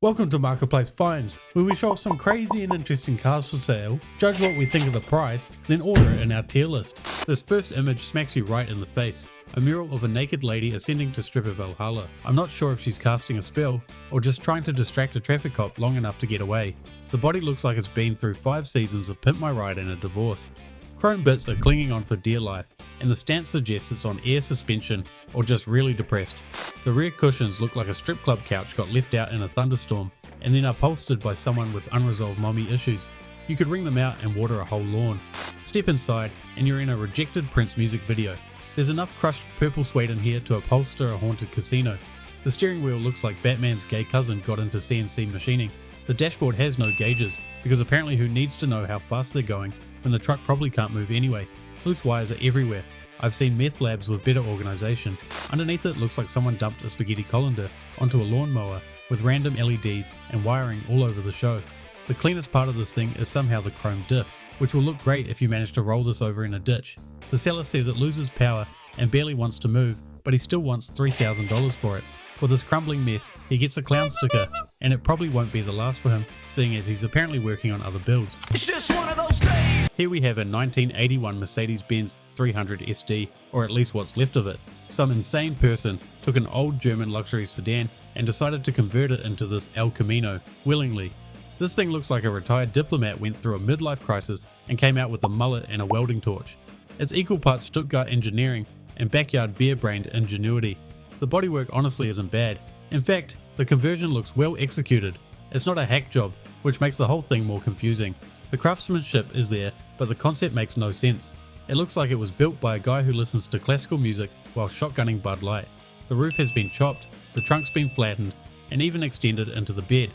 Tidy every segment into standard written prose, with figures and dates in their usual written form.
Welcome to Marketplace Finds, where we show off some crazy and interesting cars for sale, judge what we think of the price, then order it in our tier list. This first image smacks you right in the face. A mural of a naked lady ascending to stripper Valhalla. I'm not sure if she's casting a spell, or just trying to distract a traffic cop long enough to get away. The body looks like it's been through 5 seasons of Pimp My Ride and a divorce. Chrome bits are clinging on for dear life, and the stance suggests it's on air suspension or just really depressed. The rear cushions look like a strip club couch got left out in a thunderstorm and then upholstered by someone with unresolved mommy issues. You could wring them out and water a whole lawn. Step inside and you're in a rejected Prince music video. There's enough crushed purple suede in here to upholster a haunted casino. The steering wheel looks like Batman's gay cousin got into CNC machining. The dashboard has no gauges, because apparently who needs to know how fast they're going when the truck probably can't move anyway. Loose wires are everywhere. I've seen meth labs with better organisation. Underneath it looks like someone dumped a spaghetti colander onto a lawnmower with random LEDs and wiring all over the show. The cleanest part of this thing is somehow the chrome diff, which will look great if you manage to roll this over in a ditch. The seller says it loses power and barely wants to move, but he still wants $3,000 for it. For this crumbling mess, he gets a clown sticker, and it probably won't be the last for him, seeing as he's apparently working on other builds. It's just one of those days. Here we have a 1981 Mercedes-Benz 300 SD, or at least what's left of it. Some insane person took an old German luxury sedan and decided to convert it into this El Camino, willingly. This thing looks like a retired diplomat went through a midlife crisis and came out with a mullet and a welding torch. It's equal parts Stuttgart engineering and backyard beer-brained ingenuity. The bodywork honestly isn't bad. In fact, the conversion looks well executed. It's not a hack job, which makes the whole thing more confusing. The craftsmanship is there, but the concept makes no sense. It looks like it was built by a guy who listens to classical music while shotgunning Bud Light. The roof has been chopped, the trunk's been flattened, and even extended into the bed.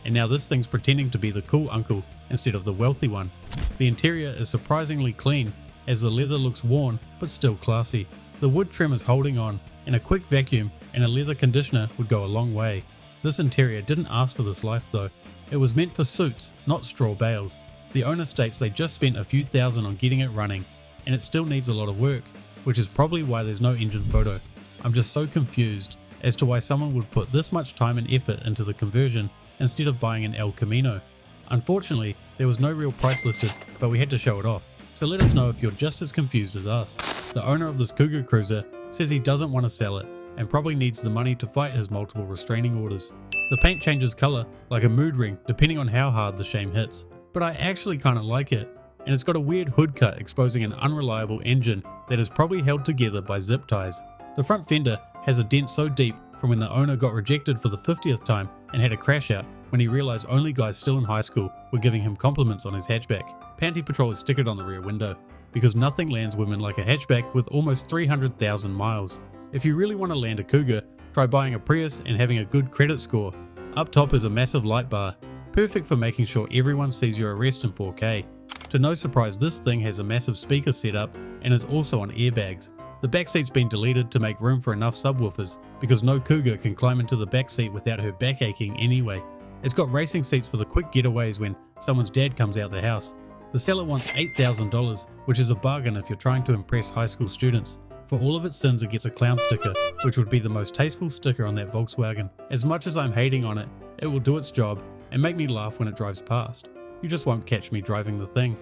And now this thing's pretending to be the cool uncle instead of the wealthy one. The interior is surprisingly clean, as the leather looks worn but still classy. The wood trim is holding on, and a quick vacuum and a leather conditioner would go a long way. This interior didn't ask for this life though. It was meant for suits, not straw bales. The owner states they just spent a few thousand on getting it running, and it still needs a lot of work, which is probably why there's no engine photo. I'm just so confused as to why someone would put this much time and effort into the conversion instead of buying an El Camino. Unfortunately, there was no real price listed, but we had to show it off. So let us know if you're just as confused as us. The owner of this Cougar cruiser says he doesn't want to sell it and probably needs the money to fight his multiple restraining orders. The paint changes colour like a mood ring depending on how hard the shame hits, but I actually kinda like it, and it's got a weird hood cut exposing an unreliable engine that is probably held together by zip ties. The front fender has a dent so deep from when the owner got rejected for the 50th time and had a crash out when he realised only guys still in high school were giving him compliments on his hatchback. Panty Patrol is stickered on the rear window, because nothing lands women like a hatchback with almost 300,000 miles. If you really want to land a Cougar, try buying a Prius and having a good credit score. Up top is a massive light bar, perfect for making sure everyone sees your arrest in 4K. To no surprise, this thing has a massive speaker setup and is also on airbags. The back seat's been deleted to make room for enough subwoofers, because no Cougar can climb into the back seat without her back aching anyway. It's got racing seats for the quick getaways when someone's dad comes out the house. The seller wants $8,000, which is a bargain if you're trying to impress high school students. For all of its sins, it gets a clown sticker, which would be the most tasteful sticker on that Volkswagen. As much as I'm hating on it, it will do its job and make me laugh when it drives past. You just won't catch me driving the thing.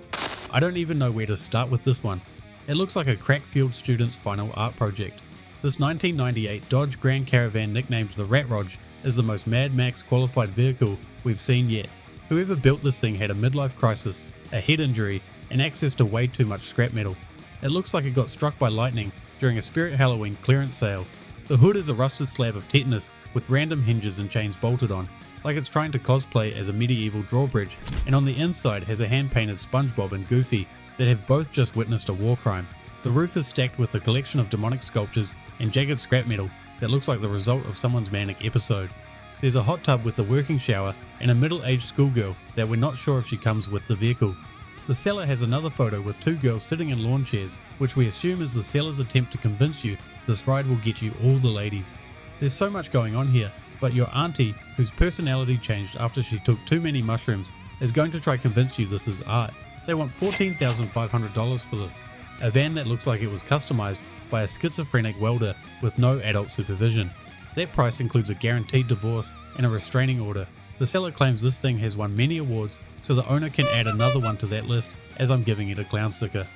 I don't even know where to start with this one. It looks like a crack-fueled student's final art project. This 1998 Dodge Grand Caravan nicknamed the Ratro is the most Mad Max qualified vehicle we've seen yet. Whoever built this thing had a midlife crisis, a head injury, and access to way too much scrap metal. It looks like it got struck by lightning during a Spirit Halloween clearance sale. The hood is a rusted slab of tetanus with random hinges and chains bolted on, like it's trying to cosplay as a medieval drawbridge, and on the inside has a hand-painted SpongeBob and Goofy that have both just witnessed a war crime. The roof is stacked with a collection of demonic sculptures and jagged scrap metal that looks like the result of someone's manic episode. There's a hot tub with a working shower and a middle-aged schoolgirl that we're not sure if she comes with the vehicle. The seller has another photo with 2 girls sitting in lawn chairs, which we assume is the seller's attempt to convince you this ride will get you all the ladies. There's so much going on here, but your auntie, whose personality changed after she took too many mushrooms, is going to try convince you this is art. They want $14,500 for this. A van that looks like it was customized by a schizophrenic welder with no adult supervision. That price includes a guaranteed divorce and a restraining order. The seller claims this thing has won many awards, so the owner can add another one to that list as I'm giving it a clown sticker.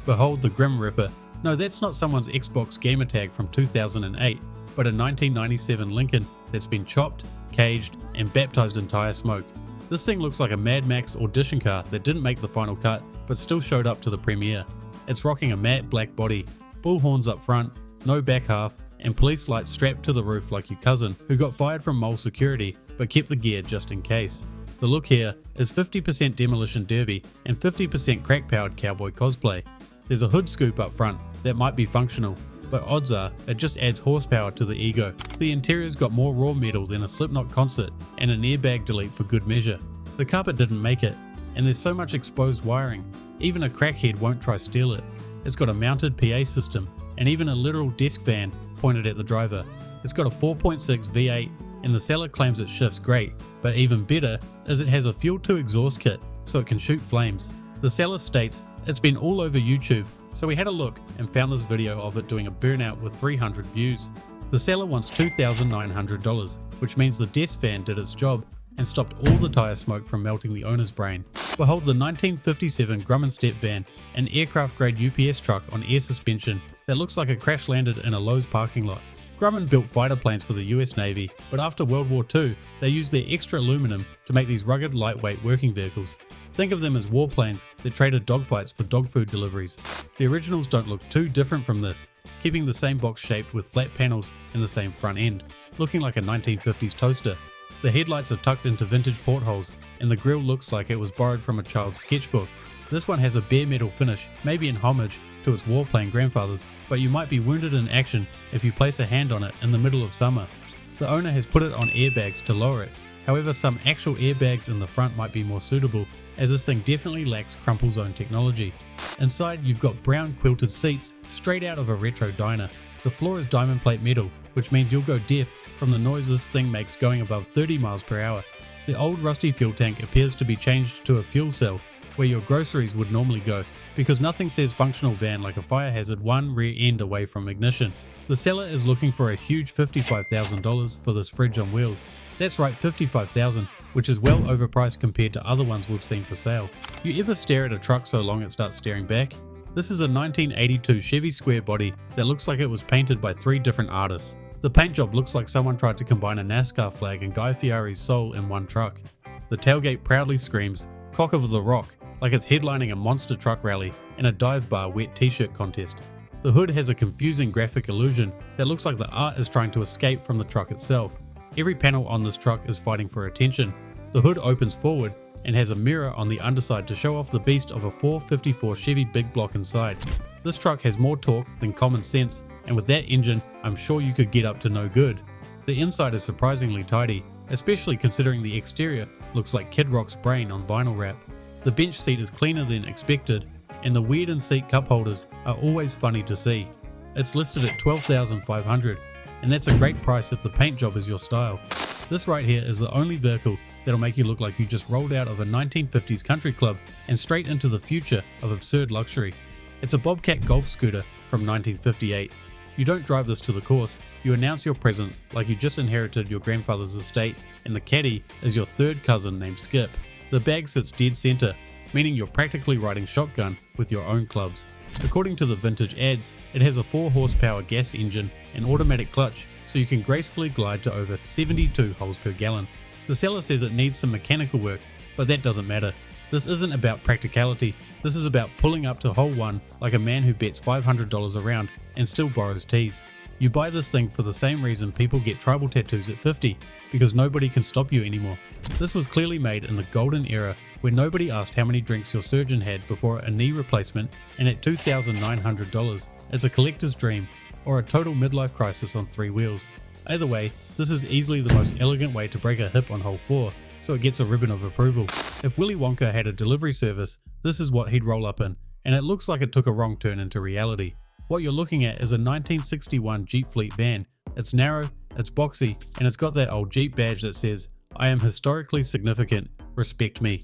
Behold the Grim Ripper. No, that's not someone's Xbox gamer tag from 2008, but a 1997 Lincoln that's been chopped, caged, and baptized in tire smoke. This thing looks like a Mad Max audition car that didn't make the final cut, but still showed up to the premiere. It's rocking a matte black body, bull horns up front, no back half, and police lights strapped to the roof like your cousin who got fired from mole security but kept the gear just in case. The look here is 50% demolition derby and 50% crack-powered cowboy cosplay. There's a hood scoop up front that might be functional, but odds are it just adds horsepower to the ego. The interior's got more raw metal than a Slipknot concert and an airbag delete for good measure. The carpet didn't make it, and there's so much exposed wiring, even a crackhead won't try steal it. It's got a mounted PA system and even a literal desk fan pointed at the driver. It's got a 4.6 V8 and the seller claims it shifts great, but even better is it has a fuel to exhaust kit so it can shoot flames. The seller states it's been all over YouTube, so we had a look and found this video of it doing a burnout with 300 views. The seller wants $2,900, which means the desk fan did its job and stopped all the tire smoke from melting the owner's brain. Behold the 1957 Grumman Step van, an aircraft grade UPS truck on air suspension that looks like it crash landed in a Lowe's parking lot. Grumman built fighter planes for the US Navy, but after World War II, they used their extra aluminum to make these rugged, lightweight working vehicles. Think of them as warplanes that traded dogfights for dog food deliveries. The originals don't look too different from this, keeping the same box shape with flat panels and the same front end, looking like a 1950s toaster. The headlights are tucked into vintage portholes, and the grille looks like it was borrowed from a child's sketchbook. This one has a bare metal finish, maybe in homage to its warplane grandfathers, but you might be wounded in action if you place a hand on it in the middle of summer. The owner has put it on airbags to lower it, however some actual airbags in the front might be more suitable, as this thing definitely lacks crumple zone technology. Inside you've got brown quilted seats straight out of a retro diner. The floor is diamond plate metal, which means you'll go deaf from the noise this thing makes going above 30 miles per hour. The old rusty fuel tank appears to be changed to a fuel cell, where your groceries would normally go, because nothing says functional van like a fire hazard one rear end away from ignition. The seller is looking for a huge $55,000 for this fridge on wheels. That's right, $55,000, which is well overpriced compared to other ones we've seen for sale. You ever stare at a truck so long it starts staring back? This is a 1982 Chevy square body that looks like it was painted by 3 different artists. The paint job looks like someone tried to combine a NASCAR flag and Guy Fieri's soul in one truck. The tailgate proudly screams, "Cock of the Rock," like it's headlining a monster truck rally and a dive bar wet t-shirt contest. The hood has a confusing graphic illusion that looks like the art is trying to escape from the truck itself. Every panel on this truck is fighting for attention. The hood opens forward and has a mirror on the underside to show off the beast of a 454 Chevy big block inside. This truck has more torque than common sense, and with that engine, I'm sure you could get up to no good. The inside is surprisingly tidy, especially considering the exterior looks like Kid Rock's brain on vinyl wrap. The bench seat is cleaner than expected, and the weird in seat cup holders are always funny to see. It's listed at $12,500, and that's a great price if the paint job is your style. This right here is the only vehicle that'll make you look like you just rolled out of a 1950s country club and straight into the future of absurd luxury. It's a Bobcat golf scooter from 1958. You don't drive this to the course, you announce your presence like you just inherited your grandfather's estate, and the caddy is your third cousin named Skip. The bag sits dead center, meaning you're practically riding shotgun with your own clubs. According to the vintage ads, it has a 4 horsepower gas engine and automatic clutch, so you can gracefully glide to over 72 holes per gallon. The seller says it needs some mechanical work, but that doesn't matter. This isn't about practicality, this is about pulling up to hole 1 like a man who bets $500 a round and still borrows tees. You buy this thing for the same reason people get tribal tattoos at 50, because nobody can stop you anymore. This was clearly made in the golden era where nobody asked how many drinks your surgeon had before a knee replacement, and at $2,900 it's a collector's dream or a total midlife crisis on 3 wheels. Either way, this is easily the most elegant way to break a hip on hole 4, so it gets a ribbon of approval. If Willy Wonka had a delivery service, this is what he'd roll up in, and it looks like it took a wrong turn into reality. What you're looking at is a 1961 Jeep Fleet van. It's narrow, it's boxy, and it's got that old Jeep badge that says, "I am historically significant, respect me."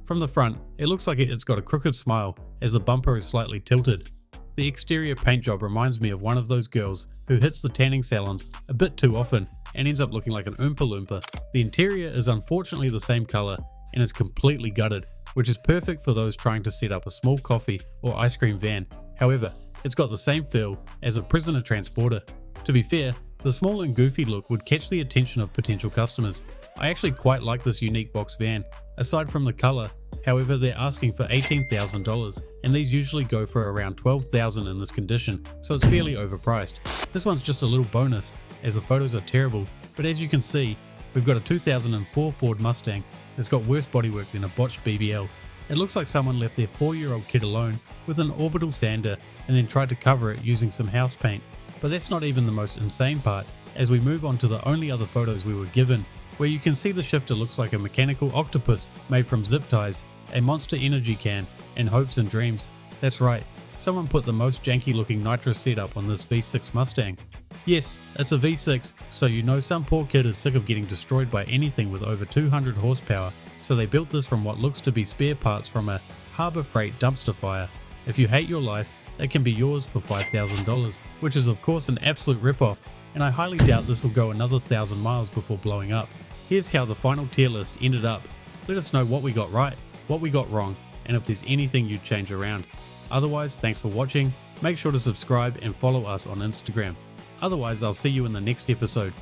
From the front, it looks like it's got a crooked smile as the bumper is slightly tilted. The exterior paint job reminds me of one of those girls who hits the tanning salons a bit too often and ends up looking like an Oompa Loompa. The interior is unfortunately the same color and is completely gutted, which is perfect for those trying to set up a small coffee or ice cream van. However, it's got the same feel as a prisoner transporter. To be fair, the small and goofy look would catch the attention of potential customers. I actually quite like this unique box van, aside from the color. However, they're asking for $18,000 and these usually go for around $12,000 in this condition, so it's fairly overpriced. This one's just a little bonus as the photos are terrible, but as you can see, we've got a 2004 Ford Mustang that's got worse bodywork than a botched BBL. It looks like someone left their 4-year-old kid alone with an orbital sander and then tried to cover it using some house paint. But that's not even the most insane part, as we move on to the only other photos we were given, where you can see the shifter looks like a mechanical octopus made from zip ties, a Monster Energy can, and hopes and dreams. That's right, someone put the most janky looking nitro setup on this V6 Mustang. Yes, it's a V6, so you know some poor kid is sick of getting destroyed by anything with over 200 horsepower, so they built this from what looks to be spare parts from a Harbor Freight dumpster fire. If you hate your life, it can be yours for $5,000, which is of course an absolute ripoff, and I highly doubt this will go another 1,000 miles before blowing up. Here's how the final tier list ended up. Let us know what we got right, what we got wrong, and if there's anything you'd change around. Otherwise, thanks for watching, make sure to subscribe and follow us on Instagram. Otherwise, I'll see you in the next episode.